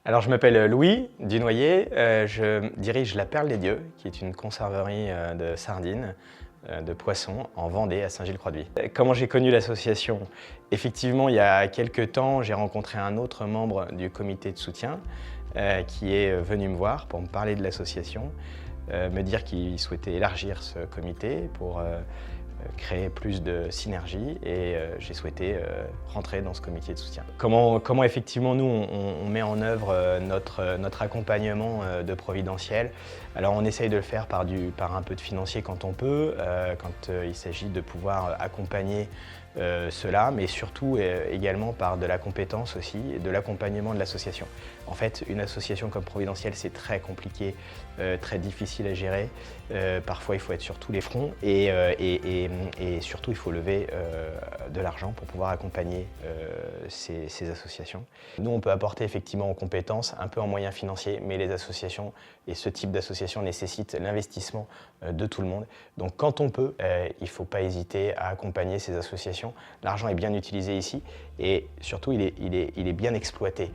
Alors je m'appelle Louis Dunoyer, je dirige la Perle des Dieux, qui est une conserverie de sardines, de poissons en Vendée, à Saint-Gilles-Croix-de-Vie. Comment j'ai connu l'association? Effectivement, il y a quelques temps, j'ai rencontré un autre membre du comité de soutien qui est venu me voir pour me parler de l'association, me dire qu'il souhaitait élargir ce comité pour créer plus de synergie et j'ai souhaité rentrer dans ce comité de soutien. Comment effectivement nous on met en œuvre notre accompagnement de Providentiel? Alors on essaye de le faire par un peu de financier quand on peut, quand il s'agit de pouvoir accompagner cela, mais surtout également par de la compétence aussi et de l'accompagnement de l'association. En fait, une association comme Providentiel, c'est très compliqué, très difficile à gérer. Parfois, il faut être sur tous les fronts et surtout, il faut lever de l'argent pour pouvoir accompagner ces associations. Nous, on peut apporter effectivement en compétences, un peu en moyens financiers, mais les associations et ce type d'association nécessitent l'investissement de tout le monde. Donc quand on peut, il ne faut pas hésiter à accompagner ces associations. L'argent est bien utilisé ici et surtout, il est bien exploité.